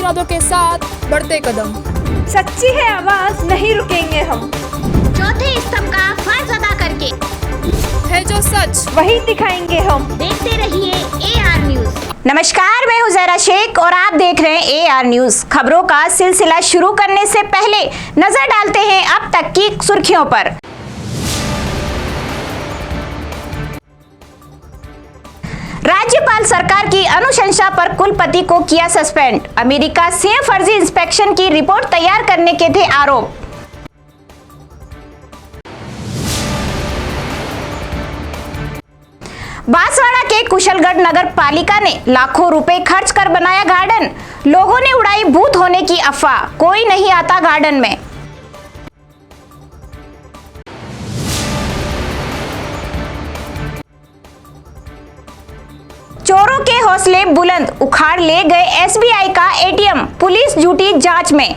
इरादों के साथ बढ़ते कदम। सच्ची है आवाज, नहीं रुकेंगे हम। चौथे स्तंभ का फर्ज अदा करके है जो सच वही दिखाएंगे हम। देखते रहिए AR न्यूज। नमस्कार, मैं हूं ज़हरा शेख और आप देख रहे हैं AR न्यूज। खबरों का सिलसिला शुरू करने से पहले नजर डालते हैं अब तक की सुर्खियों पर। राज्यपाल सरकार की अनुशंसा पर कुलपति को किया सस्पेंड। अमेरिका से फर्जी इंस्पेक्शन की रिपोर्ट तैयार करने के थे आरोप। बांसवाड़ा के कुशलगढ़ नगर पालिका ने लाखों रुपए खर्च कर बनाया गार्डन। लोगों ने उड़ाई भूत होने की अफवाह, कोई नहीं आता गार्डन में। चोरों के हौसले बुलंद, उखाड़ ले गए SBI का ATM, पुलिस जुटी जांच में।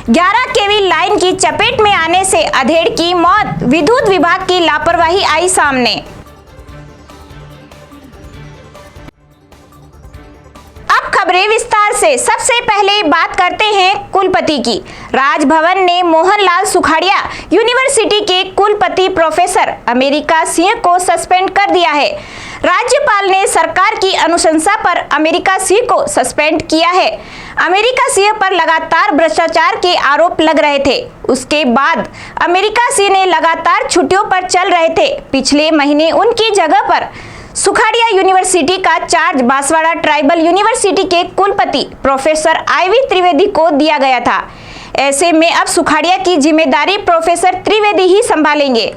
ग्यारह केवी लाइन की चपेट में आने से अधेड़ की मौत, विद्युत विभाग की लापरवाही आई सामने। अब खबरें विस्तार से। सबसे पहले बात करते हैं कुलपति की। राजभवन ने मोहनलाल सुखाड़िया यूनिवर्सिटी के कुलपति प्रोफेसर अमेरिका सिंह को सस्पेंड कर दिया है। राज्यपाल ने सरकार की अनुशंसा पर अमेरिका सिंह को सस्पेंड किया है। अमेरिका सिंह पर लगातार भ्रष्टाचार के आरोप लग रहे थे। उसके बाद अमेरिका सिंह ने लगातार छुट्टियों पर चल रहे थे। पिछले महीने उनकी जगह पर सुखाड़िया यूनिवर्सिटी का चार्ज बांसवाड़ा ट्राइबल यूनिवर्सिटी के कुलपति प्रोफेसर IV त्रिवेदी को दिया गया था। ऐसे में अब सुखाड़िया की जिम्मेदारी प्रोफेसर त्रिवेदी ही संभालेंगे।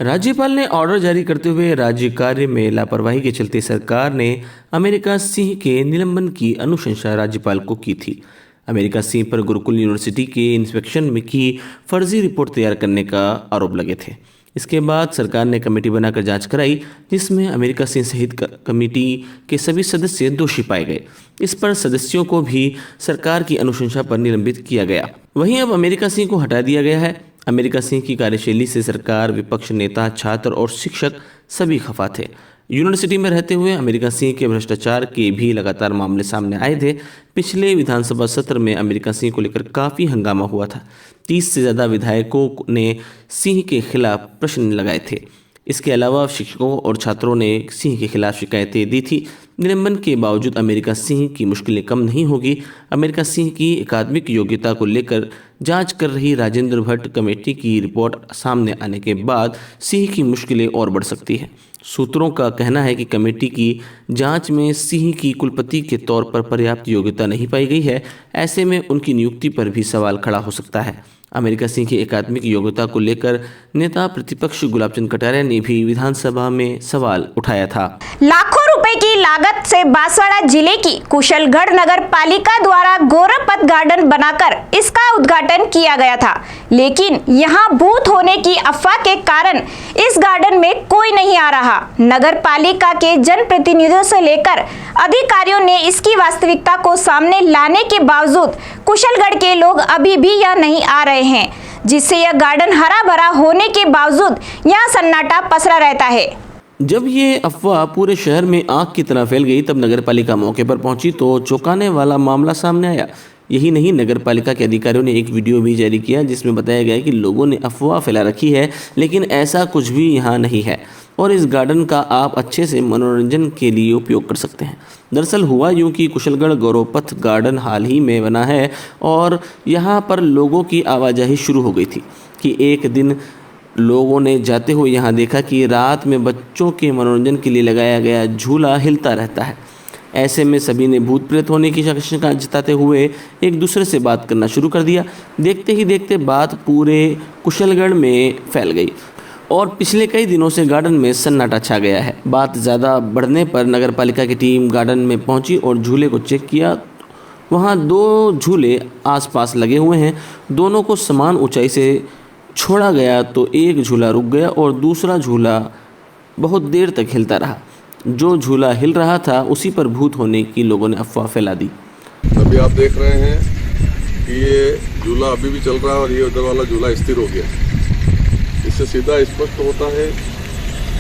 राज्यपाल ने ऑर्डर जारी करते हुए राज्य कार्य में लापरवाही के चलते सरकार ने अमेरिका सिंह के निलंबन की अनुशंसा राज्यपाल को की थी। अमेरिका सिंह पर गुरुकुल यूनिवर्सिटी के इंस्पेक्शन में की फर्जी रिपोर्ट तैयार करने का आरोप लगे थे। इसके बाद सरकार ने कमेटी बनाकर जांच कराई, जिसमें अमेरिका सिंह सहित कमेटी के सभी सदस्य दोषी पाए गए। इस पर सदस्यों को भी सरकार की अनुशंसा पर निलंबित किया गया। वहीं अब अमेरिका सिंह को हटा दिया गया है। अमेरिका सिंह की कार्यशैली से सरकार, विपक्ष, नेता, छात्र और शिक्षक सभी खफा थे। यूनिवर्सिटी में रहते हुए अमेरिका सिंह के भ्रष्टाचार के भी लगातार मामले सामने आए थे। पिछले विधानसभा सत्र में अमेरिका सिंह को लेकर काफ़ी हंगामा हुआ था। 30 से ज़्यादा विधायकों ने सिंह के खिलाफ प्रश्न लगाए थे। इसके अलावा शिक्षकों और छात्रों ने सिंह के खिलाफ शिकायतें दी थी। निलंबन के बावजूद अमेरिका सिंह की मुश्किलें कम नहीं होगी। अमेरिका सिंह की अकादमिक योग्यता को लेकर जांच कर रही राजेंद्र भट्ट कमेटी की रिपोर्ट सामने आने के बाद सिंह की मुश्किलें और बढ़ सकती है। सूत्रों का कहना है कि कमेटी की जांच में सिंह की कुलपति के तौर पर पर्याप्त योग्यता नहीं पाई गई है। ऐसे में उनकी नियुक्ति पर भी सवाल खड़ा हो सकता है। अमेरिका सिंह की अकादमिक योग्यता को लेकर नेता प्रतिपक्ष गुलाबचंद कटारिया ने भी विधानसभा में सवाल उठाया था। लाखों रुपए की लागत से बांसवाड़ा जिले की कुशलगढ़ नगर पालिका द्वारा गौरवपथ गार्डन बनाकर इसका उद्घाटन किया गया था, लेकिन यहां भूत होने की अफवाह के कारण इस गार्डन में कोई नहीं आ रहा। नगर पालिका के जनप्रतिनिधियों से लेकर अधिकारियों ने इसकी वास्तविकता को सामने लाने के बावजूद कुशलगढ़ के लोग अभी भी यहां नहीं आ रहे हैं, जिससे यह गार्डन हरा भरा होने के बावजूद यहाँ सन्नाटा पसरा रहता है। जब ये अफवाह पूरे शहर में आग की तरह फैल गई, तब नगर पालिका मौके पर पहुंची तो चौंकाने वाला मामला सामने आया। यही नहीं, नगर पालिका के अधिकारियों ने एक वीडियो भी जारी किया जिसमें बताया गया कि लोगों ने अफवाह फैला रखी है, लेकिन ऐसा कुछ भी यहाँ नहीं है और इस गार्डन का आप अच्छे से मनोरंजन के लिए उपयोग कर सकते हैं। दरअसल हुआ यूँ कि कुशलगढ़ गौरवपथ गार्डन हाल ही में बना है और यहाँ पर लोगों की आवाजाही शुरू हो गई थी कि एक दिन लोगों ने जाते हुए यहाँ देखा कि रात में बच्चों के मनोरंजन के लिए लगाया गया झूला हिलता रहता है। ऐसे में सभी ने भूत प्रेत होने की आशंका जताते हुए एक दूसरे से बात करना शुरू कर दिया। देखते ही देखते बात पूरे कुशलगढ़ में फैल गई और पिछले कई दिनों से गार्डन में सन्नाटा छा गया है। बात ज़्यादा बढ़ने पर नगर पालिका की टीम गार्डन में पहुंची और झूले को चेक किया। वहां 2 झूले आसपास लगे हुए हैं। दोनों को समान ऊंचाई से छोड़ा गया तो एक झूला रुक गया और दूसरा झूला बहुत देर तक हिलता रहा। जो झूला हिल रहा था उसी पर भूत होने की लोगों ने अफवाह फैला दी। अभी आप देख रहे हैं कि ये झूला अभी भी चल रहा है और ये उधर वाला झूला स्थिर हो गया। इससे सीधा स्पष्ट होता है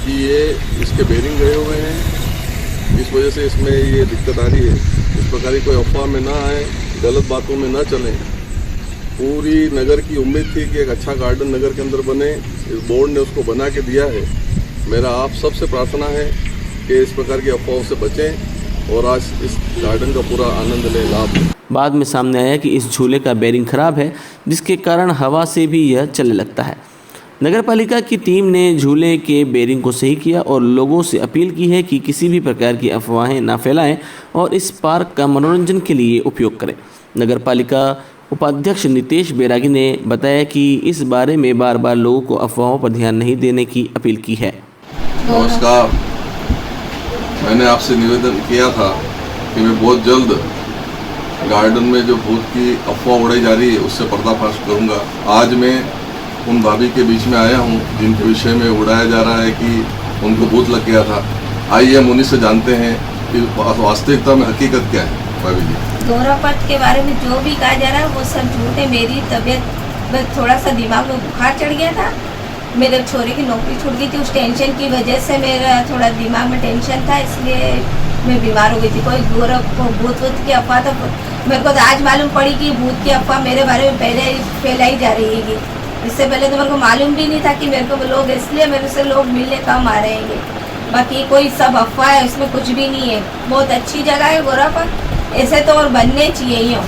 कि ये इसके बेरिंग गए हुए हैं, इस वजह से इसमें ये दिक्कत आ रही है। इस प्रकार की कोई अफवाह में ना आए, गलत बातों में ना चलें। पूरी नगर की उम्मीद थी कि एक अच्छा गार्डन नगर के अंदर बने, इस बोर्ड ने उसको बना के दिया है। मेरा आप सबसे प्रार्थना है कि इस प्रकार की अफवाहों से बचें और आज इस गार्डन का पूरा आनंद लें, लाभ लें। बाद में सामने आया कि इस झूले का बेरिंग खराब है, जिसके कारण हवा से भी यह चलने लगता है। नगरपालिका की टीम ने झूले के बेरिंग को सही किया और लोगों से अपील की है कि किसी भी प्रकार की अफवाहें ना फैलाएं और इस पार्क का मनोरंजन के लिए उपयोग करें। नगरपालिका उपाध्यक्ष नितेश बैरागी ने बताया कि इस बारे में बार बार लोगों को अफवाहों पर ध्यान नहीं देने की अपील की है। नमस्कार, मैंने आपसे निवेदन किया था कि मैं बहुत जल्द गार्डन में जो भूत की अफवाह उड़ाई जा रही है उससे पर्दाफाश करूंगा। आज मैं उन भाभी के बीच में आया हूं जिनके विषय में उड़ाया जा रहा है कि उनको भूत लग गया था। आइए हम उन्हीं से जानते हैं कि वास्तविकता में हकीकत क्या है। भाभी जी, दोहरापट के बारे में जो भी कहा जा रहा है वो सब झूठ है। मेरी तबीयत में थोड़ा सा दिमाग में बुखार चढ़ गया था, मेरे छोरे की नौकरी छूट गई थी, उस टेंशन की वजह से मेरा थोड़ा दिमाग में टेंशन था, इसलिए मैं बीमार हो गई थी। कोई भूत की अफवाह तो मेरे को तो आज मालूम पड़ी कि भूत की अफवाह मेरे बारे में पहले फैलाई जा रही है। इससे पहले तो मेरे को मालूम भी नहीं था कि मेरे को लोग, इसलिए मेरे से लोग मिलने कम आ रहे हैं। बाकी कोई सब अफवाह है, उसमें कुछ भी नहीं है। बहुत अच्छी जगह है गोरापट, ऐसे तो और बनने चाहिए ही हो।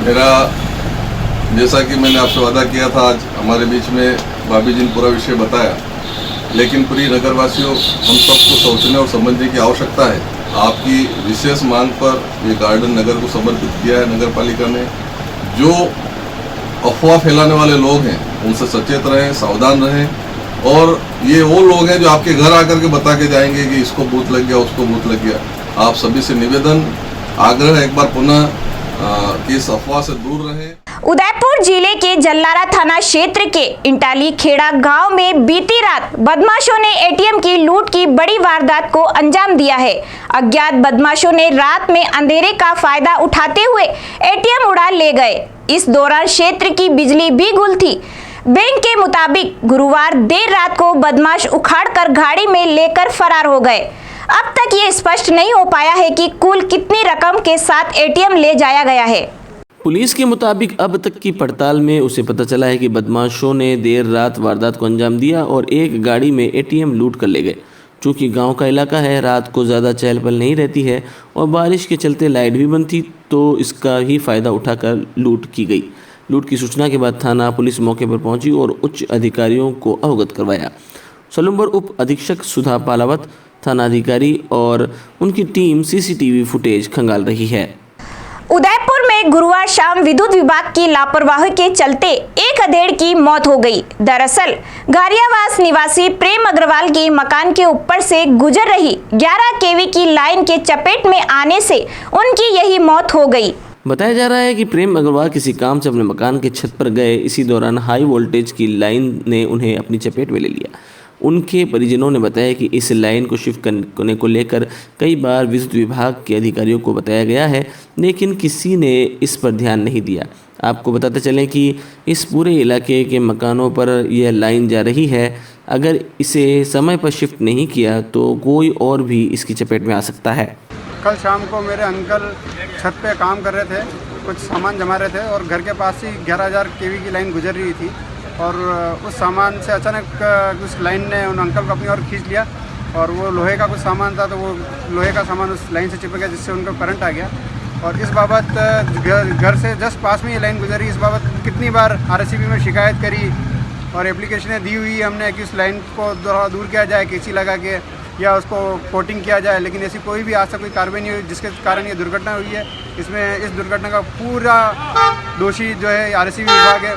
मेरा जैसा कि मैंने आपसे वादा किया था, आज हमारे बीच में भाभी जी ने पूरा विषय बताया, लेकिन प्रिय नगरवासियों, हम सबको सोचने और समझने की आवश्यकता है। आपकी विशेष मांग पर ये गार्डन नगर को समर्पित किया है नगर पालिका ने। जो अफवाह फैलाने वाले लोग हैं उनसे सचेत रहें, सावधान रहें। और ये वो लोग हैं जो आपके घर आकर के बता के जाएंगे कि इसको भूत लग गया, उसको भूत लग गया। आप सभी से निवेदन, आग्रह एक बार पुनः कि इस अफवाह से दूर रहें। उदयपुर जिले के जल्लारा थाना क्षेत्र के इंटाली खेड़ा गांव में बीती रात बदमाशों ने एटीएम की लूट की बड़ी वारदात को अंजाम दिया है। अज्ञात बदमाशों ने रात में अंधेरे का फायदा उठाते हुए एटीएम उड़ा ले गए। इस दौरान क्षेत्र की बिजली भी गुल थी। बैंक के मुताबिक गुरुवार देर रात को बदमाश उखाड़कर गाड़ी में लेकर फरार हो गए। अब तक ये स्पष्ट नहीं हो पाया है कि कुल कितनी रकम के साथ एटीएम ले जाया गया है। पुलिस के मुताबिक अब तक की पड़ताल में उसे पता चला है कि बदमाशों ने देर रात वारदात को अंजाम दिया और एक गाड़ी में एटीएम लूट कर ले गए। चूँकि गांव का इलाका है, रात को ज़्यादा चहल पहल नहीं रहती है और बारिश के चलते लाइट भी बंद थी, तो इसका ही फ़ायदा उठाकर लूट की गई। लूट की सूचना के बाद थाना पुलिस मौके पर पहुंची और उच्च अधिकारियों को अवगत करवाया। सलूम्बर उप अधीक्षक सुधा पालावत, थाना अधिकारी और उनकी टीम सीसीटीवी फुटेज खंगाल रही है। उदयपुर में गुरुवार शाम विद्युत विभाग की लापरवाही के चलते एक अधेड़ की मौत हो गई। दरअसल गारियावास निवासी प्रेम अग्रवाल के मकान के ऊपर से गुजर रही 11 केवी की लाइन के चपेट में आने से उनकी यही मौत हो गई। बताया जा रहा है कि प्रेम अग्रवाल किसी काम से अपने मकान के छत पर गए। इसी दौरान हाई वोल्टेज की लाइन ने उन्हें अपनी चपेट में ले लिया। उनके परिजनों ने बताया कि इस लाइन को शिफ्ट करने को लेकर कई बार विद्युत विभाग के अधिकारियों को बताया गया है, लेकिन किसी ने इस पर ध्यान नहीं दिया। आपको बताते चलें कि इस पूरे इलाके के मकानों पर यह लाइन जा रही है। अगर इसे समय पर शिफ्ट नहीं किया तो कोई और भी इसकी चपेट में आ सकता है। कल शाम को मेरे अंकल छत पे काम कर रहे थे, कुछ सामान जमा रहे थे और घर के पास ही 11,000 केवी की लाइन गुजर रही थी और उस सामान से अचानक उस लाइन ने उन अंकल को अपनी ओर खींच लिया और वो लोहे का कुछ सामान था, तो वो लोहे का सामान उस लाइन से चिपक गया, जिससे उनको करंट आ गया। और इस बाबत घर से जस्ट पास में ये लाइन गुजरी, इस बाबत कितनी बार RSCB में शिकायत करी और एप्लीकेशनें दी हुई हमने कि उस लाइन को थोड़ा दूर किया जाए, केसी लगा के या उसको कोटिंग किया जाए, लेकिन ऐसी कोई भी आज तक कोई कार्रवाई नहीं हुई, जिसके कारण ये दुर्घटना हुई है। इसमें इस दुर्घटना का पूरा दोषी जो है RSCB विभाग है,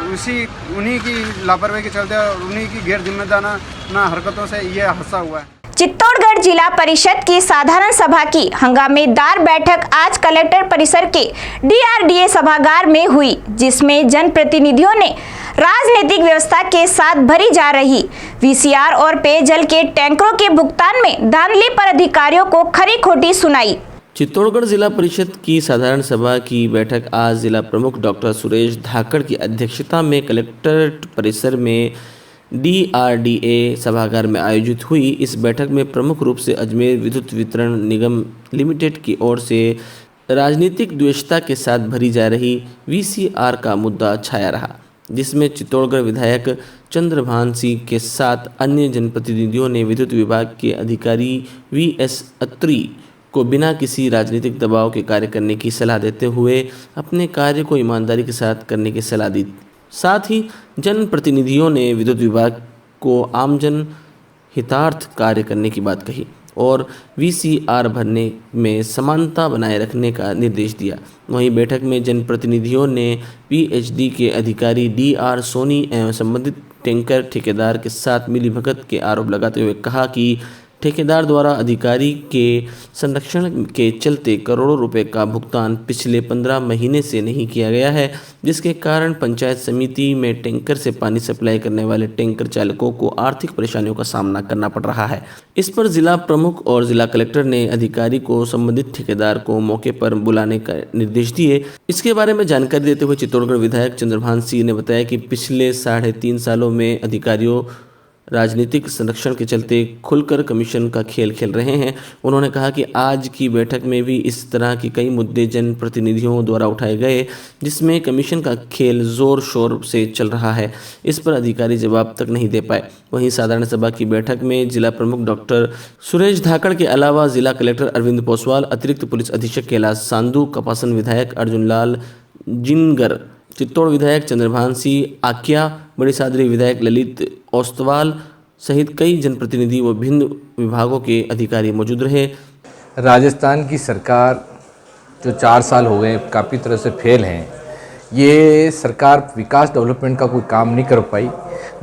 उन्हीं की लापरवाही के चलते और उन्हीं की गैर जिम्मेदाराना हरकतों से ये हादसा हुआ है। चित्तौड़गढ़ जिला परिषद की साधारण सभा की हंगामेदार बैठक आज कलेक्टर परिसर के DRDA सभागार में हुई, जिसमें जनप्रतिनिधियों ने राजनीतिक व्यवस्था के साथ भरी जा रही VCR और पेयजल के टैंकरों के भुगतान में धांधली पर अधिकारियों को खरी खोटी सुनाई। चित्तौड़गढ़ जिला परिषद की साधारण सभा की बैठक आज जिला प्रमुख डॉक्टर सुरेश धाकड़ की अध्यक्षता में कलेक्ट्रेट परिसर में DRDA सभागार में आयोजित हुई इस बैठक में प्रमुख रूप से अजमेर विद्युत वितरण निगम लिमिटेड की ओर से राजनीतिक द्वेषता के साथ भरी जा रही VCR का मुद्दा छाया रहा, जिसमें चित्तौड़गढ़ विधायक चंद्रभान सिंह के साथ अन्य जनप्रतिनिधियों ने विद्युत विभाग के अधिकारी VS अत्री को बिना किसी राजनीतिक दबाव के कार्य करने की सलाह देते हुए अपने कार्य को ईमानदारी के साथ करने की सलाह दी। साथ ही जनप्रतिनिधियों ने विद्युत विभाग को आमजन हितार्थ कार्य करने की बात कही और VCR भरने में समानता बनाए रखने का निर्देश दिया। वहीं बैठक में जनप्रतिनिधियों ने PHD के अधिकारी DR सोनी एवं संबंधित टैंकर ठेकेदार के साथ मिलीभगत के आरोप लगाते हुए कहा कि ठेकेदार द्वारा अधिकारी के संरक्षण के चलते करोड़ों रुपए का भुगतान पिछले 15 महीने से नहीं किया गया है, जिसके कारण पंचायत समिति में टैंकर से पानी सप्लाई करने वाले टैंकर चालकों को आर्थिक परेशानियों का सामना करना पड़ रहा है। इस पर जिला प्रमुख और जिला कलेक्टर ने अधिकारी को संबंधित ठेकेदार को मौके पर बुलाने का निर्देश दिए। इसके बारे में जानकारी देते हुए चित्तौड़गढ़ विधायक चंद्रभान सिंह ने बताया कि पिछले 3.5 सालों में अधिकारियों राजनीतिक संरक्षण के चलते खुलकर कमीशन का खेल खेल रहे हैं। उन्होंने कहा कि आज की बैठक में भी इस तरह के कई मुद्दे जनप्रतिनिधियों द्वारा उठाए गए, जिसमें कमीशन का खेल जोर शोर से चल रहा है। इस पर अधिकारी जवाब तक नहीं दे पाए। वहीं साधारण सभा की बैठक में जिला प्रमुख डॉक्टर सुरेश धाकड़ के अलावा जिला कलेक्टर अरविंद पोसवाल, अतिरिक्त पुलिस अधीक्षक कैलाश सांधु, कपासन विधायक अर्जुन लाल जिनगर, चित्तौड़ विधायक चंद्रभान सिंह आकिया, बड़ी सादरी विधायक ललित ओस्तवाल सहित कई जनप्रतिनिधि व भिन्न विभागों के अधिकारी मौजूद रहे। राजस्थान की सरकार जो 4 साल हो गए काफ़ी तरह से फेल हैं। ये सरकार विकास डेवलपमेंट का कोई काम नहीं कर पाई,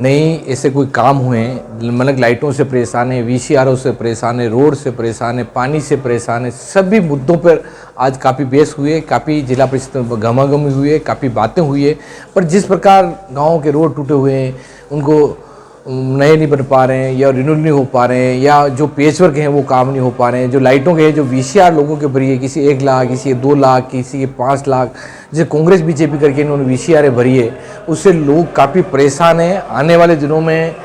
नहीं ऐसे कोई काम हुए हैं। मतलब लाइटों से परेशान है, VCRओं से परेशान है, रोड से परेशान है, पानी से परेशान है। सभी मुद्दों पर आज काफ़ी बहस हुई है, काफ़ी जिला परिषद गमागमी हुई है, काफ़ी बातें हुई है। पर जिस प्रकार गाँव के रोड टूटे हुए हैं, उनको नए नहीं बन पा रहे हैं या रिन्यूअल नहीं हो पा रहे हैं, या जो पेचवर्क हैं वो काम नहीं हो पा रहे हैं, जो लाइटों के जो VCR लोगों के भरी है, किसी 1 लाख, किसी 2 लाख, किसी के 5 लाख, जैसे कांग्रेस BJP करके इन्होंने VCR भरी है, उससे लोग काफ़ी परेशान हैं। आने वाले दिनों में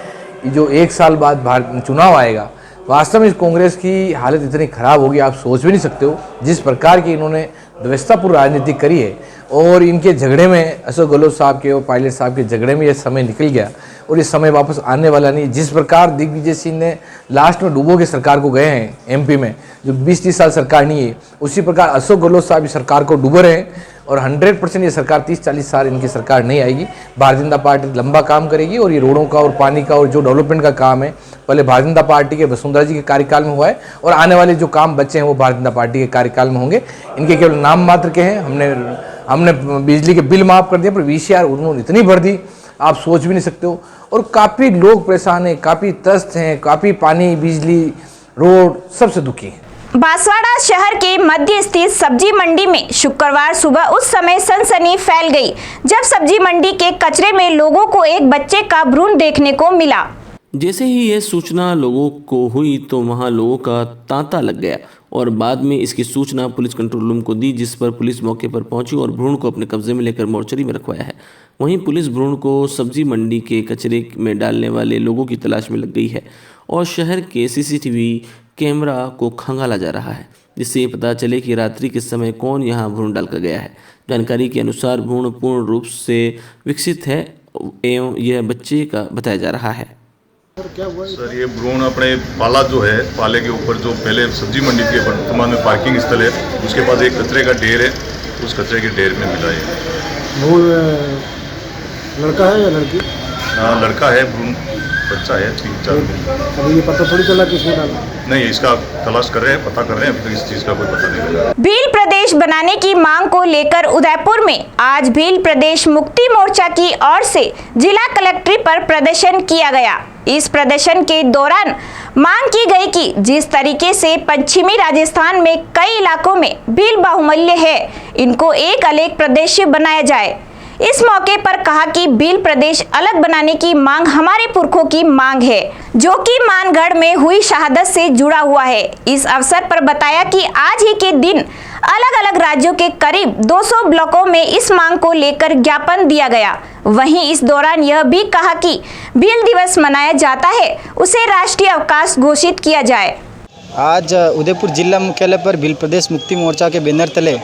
जो 1 साल बाद चुनाव आएगा, वास्तव में इस कांग्रेस की हालत इतनी ख़राब होगी आप सोच भी नहीं सकते हो। जिस प्रकार की इन्होंने व्यवस्थापूर्ण राजनीति करी है और इनके झगड़े में अशोक गहलोत साहब के और पायलट साहब के झगड़े में ये समय निकल गया और ये समय वापस आने वाला नहीं। जिस प्रकार दिग्विजय सिंह ने लास्ट में डूबो के सरकार को गए हैं MP में, जो 20-30 साल सरकार नहीं है, उसी प्रकार अशोक गहलोत साहब इस सरकार को डूबो रहे हैं और 100% ये सरकार 30-40 साल इनकी सरकार नहीं आएगी। भारतीय जनता पार्टी लंबा काम करेगी और ये रोडों का और पानी का और जो डेवलपमेंट का काम है पहले भारतीय जनता पार्टी के वसुंधरा जी के कार्यकाल में हुआ है और आने वाले जो काम बच्चे हैं वो भारतीय जनता पार्टी के कार्यकाल में होंगे। इनके केवल नाम मात्र के हैं। हमने बिजली के बिल माफ़ कर दिए, पर VCR उन्होंने इतनी भर दी आप सोच भी नहीं सकते हो। और काफ़ी लोग परेशान हैं, काफ़ी त्रस्त हैं, काफ़ी पानी, बिजली, रोड सबसे दुखी हैं। बांसवाड़ा शहर के मध्य स्थित सब्जी मंडी में शुक्रवार सुबह उस समय सनसनी फैल गई जब सब्जी मंडी के कचरे में लोगों को एक बच्चे का भ्रूण देखने को मिला। जैसे ही यह सूचना लोगों को हुई तो वहां लोगों का तांता लग गया और बाद में इसकी सूचना पुलिस कंट्रोल रूम को दी, जिस पर पुलिस मौके पर पहुंची और भ्रूण को अपने कब्जे में लेकर मोर्चरी में रखवाया है। वहीं पुलिस भ्रूण को सब्जी मंडी के कचरे में डालने वाले लोगों की तलाश में लग गई है और शहर के CCTV कैमरा को खंगाला जा रहा है, जिससे पता चले कि रात्रि के समय कौन यहां भ्रूण डालकर गया है। जानकारी के अनुसार भ्रूण पूर्ण रूप से विकसित है एवं यह बच्चे का बताया जा रहा है। सर ये भ्रूण अपने पाला जो है, पाले के ऊपर जो पहले सब्जी मंडी के वर्तमान में पार्किंग स्थल है, उसके पास एक कचरे का ढेर है, उस कचरे के ढेर में मिला है। भ्रूण लड़का है या लड़की? हाँ लड़का है, भ्रूण बच्चा है 3-4 दिन। अभी ये पता थोड़ी चला किसने डाला? नहीं, इसका तलाश कर रहे हैं, पता कर रहे हैं, अभी तक इस चीज़ का कोई पता नहीं लगा। भील प्रदेश बनाने की मांग को लेकर उदयपुर में आज भील प्रदेश मुक्ति मोर्चा की ओर से जिला कलेक्ट्रेट पर प्रदर्शन किया गया। इस प्रदर्शन के दौरान मांग की गई कि जिस तरीके से पश्चिमी राजस्थान में कई इलाकों में भील बाहुल्य है, इनको एक अलग प्रदेश बनाया जाए। इस मौके पर कहा कि बिल प्रदेश अलग बनाने की मांग हमारे पुरखों की मांग है, जो कि मानगढ़ में हुई शहादत से जुड़ा हुआ है। इस अवसर पर बताया कि आज ही के दिन अलग अलग राज्यों के करीब 200 ब्लॉकों में इस मांग को लेकर ज्ञापन दिया गया। वहीं इस दौरान यह भी कहा कि बिल दिवस मनाया जाता है, उसे राष्ट्रीय अवकाश घोषित किया जाए। आज उदयपुर जिला मुख्यालय पर भील प्रदेश मुक्ति मोर्चा के बैनर तले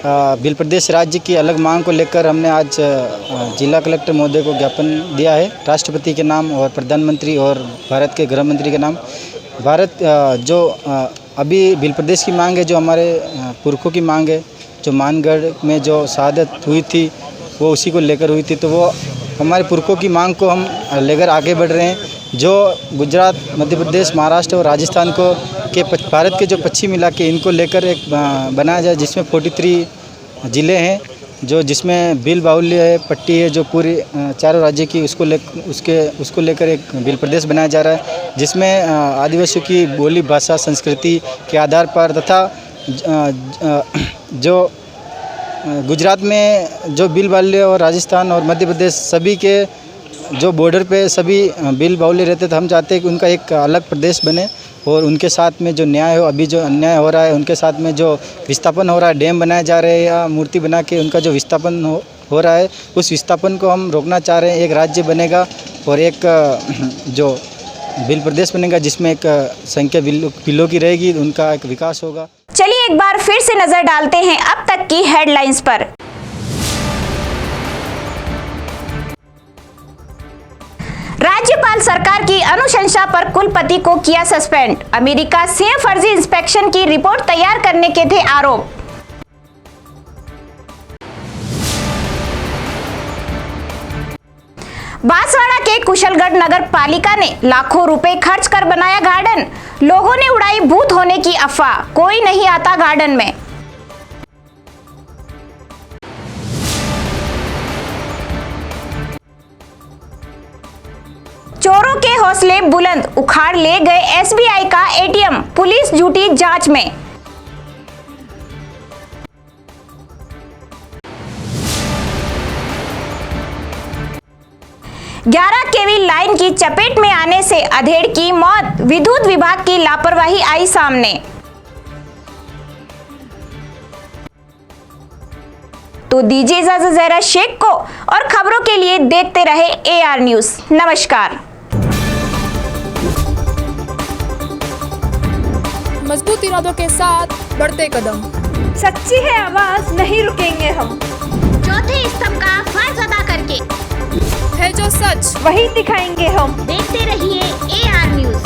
भील प्रदेश राज्य की अलग मांग को लेकर हमने आज जिला कलेक्टर महोदय को ज्ञापन दिया है, राष्ट्रपति के नाम और प्रधानमंत्री और भारत के गृह मंत्री के नाम। भारत जो अभी भील प्रदेश की मांग है, जो हमारे पुरखों की मांग है, जो मानगढ़ में जो शहादत हुई थी वो उसी को लेकर हुई थी, तो वो हमारे पुरखों की मांग को हम लेकर आगे बढ़ रहे हैं। जो गुजरात, मध्य प्रदेश, महाराष्ट्र और राजस्थान को के भारत के जो पश्चिमी इलाके, इनको लेकर एक बनाया जाए, जिसमें 43 ज़िले हैं, जो जिसमें बिल बाहुल्य है, पट्टी है, जो पूरी चारों राज्य की उसको लेकर एक बिल प्रदेश बनाया जा रहा है, जिसमें आदिवासियों की बोली, भाषा, संस्कृति के आधार पर तथा जो गुजरात में जो बिल बाहुल्य और राजस्थान और मध्य प्रदेश सभी के जो बॉर्डर पे सभी बिल बाहुल्य रहते, तो हम चाहते हैं कि उनका एक अलग प्रदेश बने और उनके साथ में जो न्याय हो, अभी जो अन्याय हो रहा है उनके साथ में जो विस्थापन हो रहा है, डैम बनाए जा रहे हैं या मूर्ति बना के उनका जो विस्थापन हो रहा है, उस विस्थापन को हम रोकना चाह रहे हैं। एक राज्य बनेगा और एक जो बिल प्रदेश बनेगा, जिसमें एक संख्या बिलों की रहेगी, उनका एक विकास होगा। चलिए एक बार फिर से नजर डालते हैं अब तक की हेडलाइंस पर। राज्यपाल सरकार की अनुशंसा पर कुलपति को किया सस्पेंड। अमेरिका से फर्जी इंस्पेक्शन की रिपोर्ट तैयार करने के थे आरोप। बांसवाड़ा के कुशलगढ़ नगर पालिका ने लाखों रुपए खर्च कर बनाया गार्डन। लोगों ने उड़ाई भूत होने की अफवाह, कोई नहीं आता गार्डन में। चोरों के हौसले बुलंद, उखाड़ ले गए एसबीआई का एटीएम, पुलिस जुटी जांच में। ग्यारह केवी लाइन की चपेट में आने से अधेड़ की मौत, विद्युत विभाग की लापरवाही आई सामने। तो दीजिए इजाजत ज़हरा शेख को, और खबरों के लिए देखते रहे AR न्यूज़। नमस्कार। मजबूत इरादों के साथ बढ़ते कदम। सच्ची है आवाज, नहीं रुकेंगे हम। चौथे स्तंभ का फर्ज अदा करके है जो सच, वही दिखाएंगे हम। देखते रहिए AR न्यूज़।